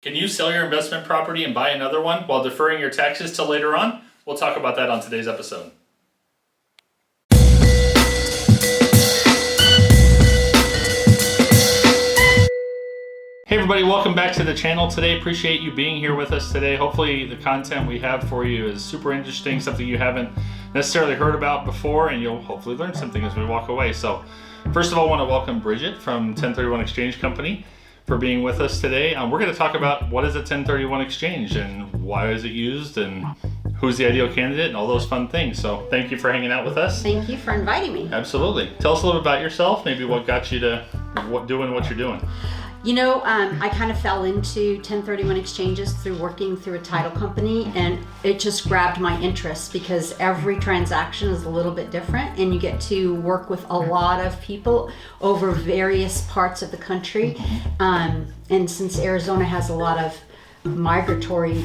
Can you sell your investment property and buy another one while deferring your taxes till later on? We'll talk about that on today's episode. Hey everybody, welcome back to the channel today. Appreciate you being here with us today. Hopefully the content we have for you is super interesting, something you haven't necessarily heard about before, and you'll hopefully learn something as we walk away. So first of all, I want to welcome Brigitte from 1031 Exchange Company for being with us today. We're going to talk about what is a 1031 exchange and why is it used and who's the ideal candidate and all those fun things. So thank you for hanging out with us. Thank you for inviting me. Absolutely. Tell us a little bit about yourself, maybe what got you to doing what you're doing. You know, I kind of fell into 1031 exchanges through working through a title company, and it just grabbed my interest because every transaction is a little bit different and you get to work with a lot of people over various parts of the country. And since Arizona has a lot of migratory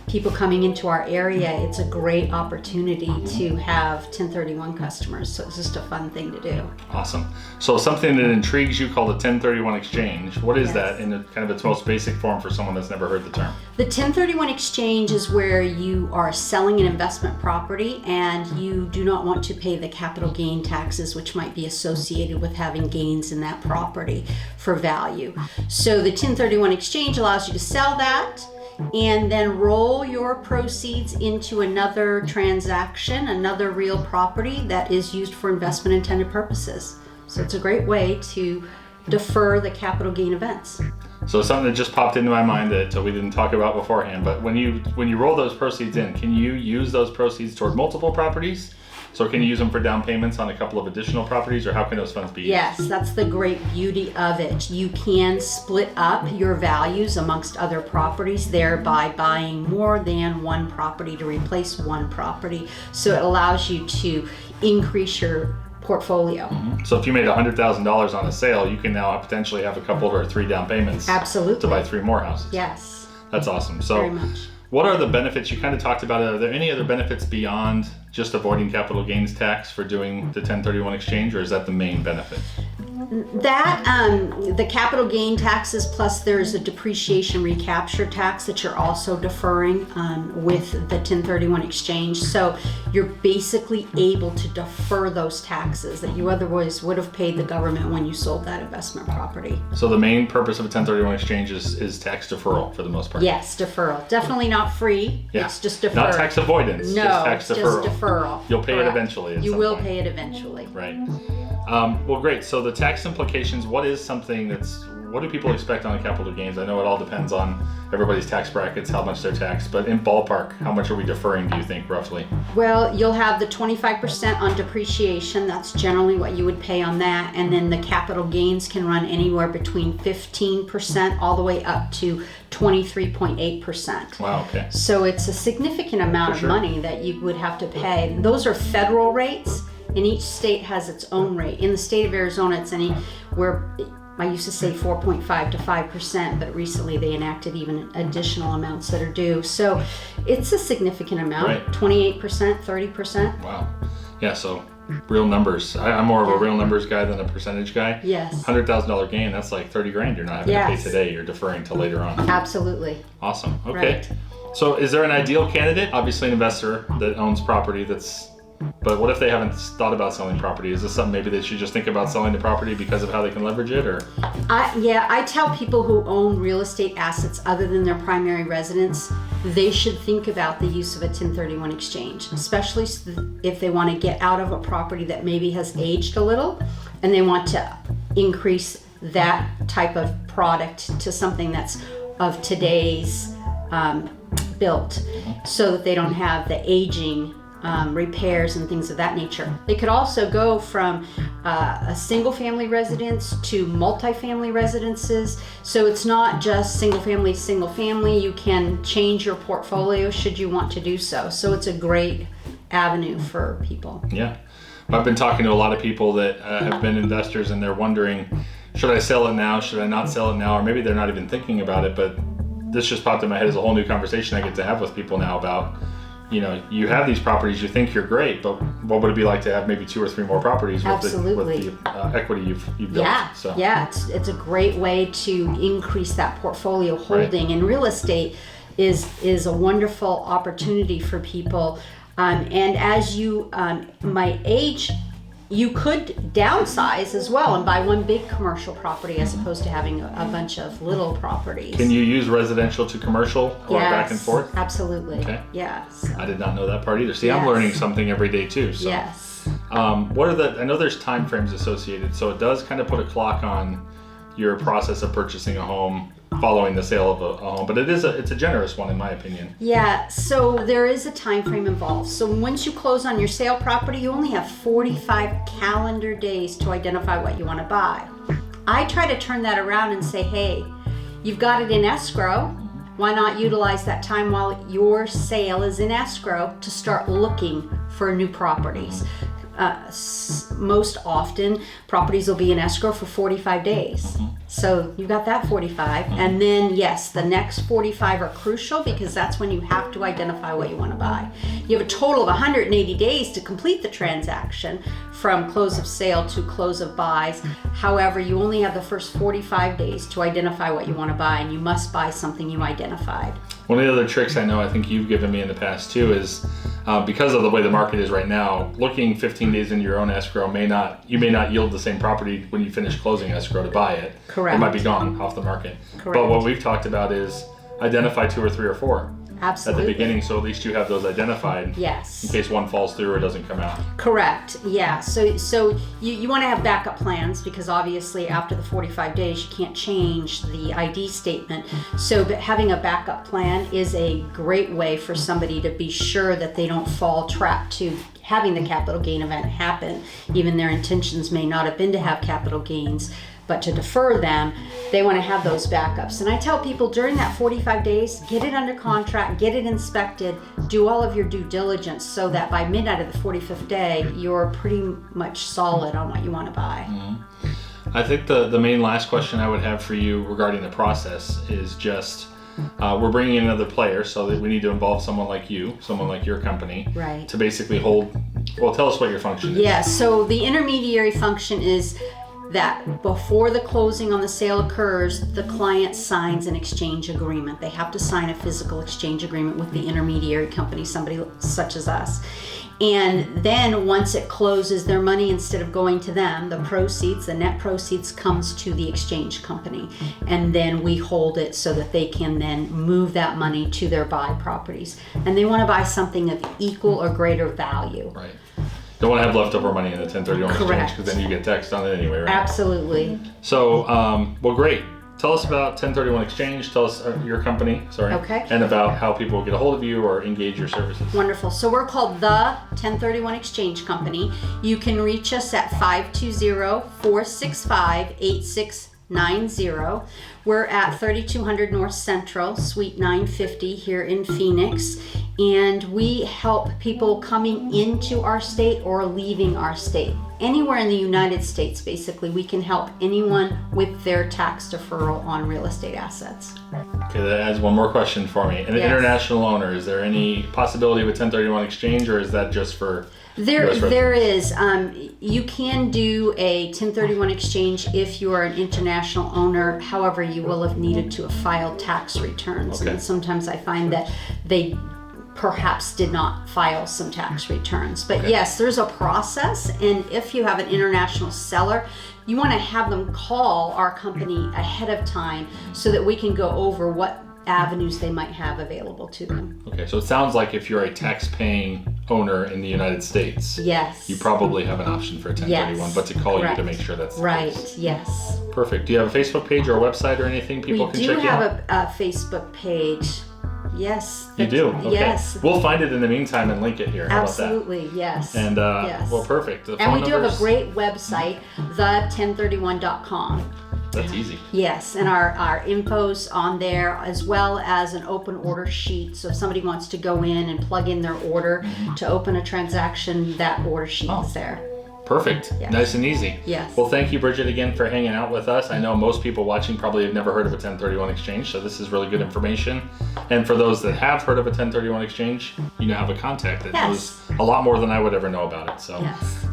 people coming into our area, it's a great opportunity to have 1031 customers. So it's just a fun thing to do. Awesome. So something that intrigues you called a 1031 exchange. What is that in kind of its most basic form for someone that's never heard the term? The 1031 exchange is where you are selling an investment property and you do not want to pay the capital gain taxes, which might be associated with having gains in that property for value. So the 1031 exchange allows you to sell that and then roll your proceeds into another transaction, another real property that is used for investment intended purposes. So it's a great way to defer the capital gain events. So something that just popped into my mind that we didn't talk about beforehand, but when you roll those proceeds in, can you use those proceeds toward multiple properties? So can you use them for down payments on a couple of additional properties, or how can those funds be used? Yes, that's the great beauty of it. You can split up your values amongst other properties, thereby buying more than one property to replace one property. So it allows you to increase your portfolio. Mm-hmm. So if you made $100,000 on a sale, you can now potentially have a couple or three down payments. Absolutely. To buy three more houses. Yes. That's awesome. So very much. What are the benefits? You kind of talked about it. Are there any other benefits beyond just avoiding capital gains tax for doing the 1031 exchange, or is that the main benefit? That, the capital gain taxes, plus there's a depreciation recapture tax that you're also deferring with the 1031 exchange. So you're basically able to defer those taxes that you otherwise would have paid the government when you sold that investment property. So the main purpose of a 1031 exchange is tax deferral for the most part? Yes, deferral. Definitely not free. Yeah. It's just deferral. Not tax avoidance, no, just tax deferral. Just deferral. You'll pay Correct. it eventually. You will pay it eventually. Right. Well, great. So the tax implications, what do people expect on capital gains? I know it all depends on everybody's tax brackets, how much they're taxed, but in ballpark, how much are we deferring, do you think, roughly? Well, you'll have the 25% on depreciation. That's generally what you would pay on that. And then the capital gains can run anywhere between 15% all the way up to 23.8%. Wow, okay. So it's a significant amount of money that you would have to pay. Those are federal rates, and each state has its own rate. In the state of Arizona, it's anywhere, I used to say 4.5 to 5%, but recently they enacted even additional amounts that are due. So it's a significant amount, right. 28%, 30%. Wow. Yeah, so real numbers. I'm more of a real numbers guy than a percentage guy. Yes. $100,000 gain, that's like 30 grand you're not having to pay today, you're deferring till later on. Absolutely. Awesome, okay. Right. So is there an ideal candidate? Obviously an investor that owns property but what if they haven't thought about selling property? Is this something maybe they should just think about selling the property because of how they can leverage it, or? I tell people who own real estate assets other than their primary residence, they should think about the use of a 1031 exchange, especially if they want to get out of a property that maybe has aged a little and they want to increase that type of product to something that's of today's built, so that they don't have the aging repairs and things of that nature. They could also go from a single family residence to multifamily residences. So it's not just single family. You can change your portfolio should you want to do so. So it's a great avenue for people. Yeah. I've been talking to a lot of people that have been investors, and they're wondering, should I sell it now? Should I not sell it now? Or maybe they're not even thinking about it, but this just popped in my head as a whole new conversation I get to have with people now about, you have these properties, you think you're great, but what would it be like to have maybe 2 or 3 more properties with the equity you've built? It's a great way to increase that portfolio holding. Right. And real estate is a wonderful opportunity for people. And as you might age, you could downsize as well and buy one big commercial property as opposed to having a bunch of little properties. Can you use residential to commercial or back and forth? Absolutely. Okay. Yeah. So. I did not know that part either. See, I'm learning something every day too. So. Yes. I know there's time frames associated, so it does kind of put a clock on your process of purchasing a home following the sale of a home, but it's a generous one in my opinion. Yeah, so there is a time frame involved. So once you close on your sale property, you only have 45 calendar days to identify what you want to buy. I try to turn that around and say, hey, you've got it in escrow. Why not utilize that time while your sale is in escrow to start looking for new properties? Most often, properties will be in escrow for 45 days. So you got that 45. And then, yes, the next 45 are crucial because that's when you have to identify what you want to buy. You have a total of 180 days to complete the transaction from close of sale to close of buys. However, you only have the first 45 days to identify what you want to buy, and you must buy something you identified. One of the other tricks I know I think you've given me in the past too is because of the way the market is right now, looking 15 days into your own escrow you may not yield the same property when you finish closing escrow to buy it. Correct. It might be gone off the market. Correct. But what we've talked about is identify 2 or 3 or 4 Absolutely. at the beginning, so at least you have those identified. Yes. In case one falls through or doesn't come out. Correct. Yeah. So you want to have backup plans because obviously after the 45 days you can't change the ID statement. So but having a backup plan is a great way for somebody to be sure that they don't fall trap to having the capital gain event happen. Even their intentions may not have been to have capital gains, but to defer them, they want to have those backups. And I tell people during that 45 days, get it under contract, get it inspected, do all of your due diligence so that by midnight of the 45th day, you're pretty much solid on what you want to buy. Mm-hmm. I think the main last question I would have for you regarding the process is just, we're bringing in another player, so that we need to involve someone like you, someone like your company, right, to basically tell us what your function is. Yeah, so the intermediary function is that before the closing on the sale occurs, the client signs an exchange agreement. They have to sign a physical exchange agreement with the intermediary company, somebody such as us. And then once it closes, their money, instead of going to them, the net proceeds comes to the exchange company. And then we hold it so that they can then move that money to their buy properties. And they want to buy something of equal or greater value. Right. Don't want to have leftover money in the 1031 exchange because then you get taxed on it anyway, right? Absolutely. So, well, great. Tell us about 1031 exchange. Tell us your company, Okay. and about how people get a hold of you or engage your services. Wonderful. So we're called the 1031 Exchange Company. You can reach us at 520-465-8690. We're at 3200 North Central, Suite 950 here in Phoenix. And we help people coming into our state or leaving our state. Anywhere in the United States, basically, we can help anyone with their tax deferral on real estate assets. Okay, that adds one more question for me. An international owner, is there any possibility with 1031 exchange, or is that just for There is. You can do a 1031 exchange if you are an international owner. However, you will have needed to have filed tax returns. Okay. And sometimes I find that they perhaps did not file some tax returns. But yes, there's a process. And if you have an international seller, you want to have them call our company ahead of time so that we can go over what avenues they might have available to them. Okay, so it sounds like if you're a tax-paying owner in the United States, yes, you probably have an option for a 1031, yes, but to call correct. you to make sure that's the right. case. Yes. Perfect. Do you have a Facebook page or a website or anything people can check out? We do have a Facebook page. Yes. You do? Okay. Yes. We'll find it in the meantime and link it here. How Absolutely, about that? yes. And yes. Well, perfect. The and phone we do have a numbers? great website, the1031.com. That's easy. Yes, and our info's on there, as well as an open order sheet. So if somebody wants to go in and plug in their order to open a transaction, that order sheet is there. Perfect. Yes. Nice and easy. Yes. Well, thank you, Brigitte, again for hanging out with us. I know most people watching probably have never heard of a 1031 exchange, so this is really good information. And for those that have heard of a 1031 exchange, you now have a contact that knows a lot more than I would ever know about it. So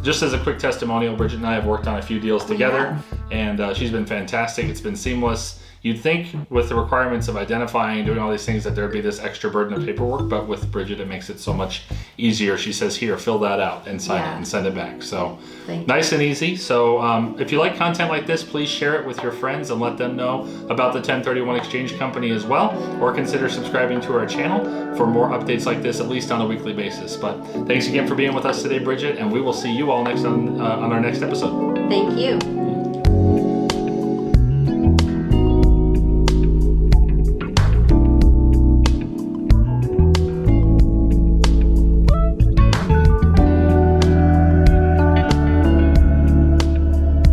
just as a quick testimonial, Brigitte and I have worked on a few deals together, and she's been fantastic. It's been seamless. You'd think with the requirements of identifying and doing all these things that there'd be this extra burden of paperwork, but with Brigitte, it makes it so much easier. She says, here, fill that out and sign it and send it back. So nice and easy. So if you like content like this, please share it with your friends and let them know about the 1031 Exchange Company as well, or consider subscribing to our channel for more updates like this, at least on a weekly basis. But thanks again for being with us today, Brigitte, and we will see you all next on our next episode. Thank you.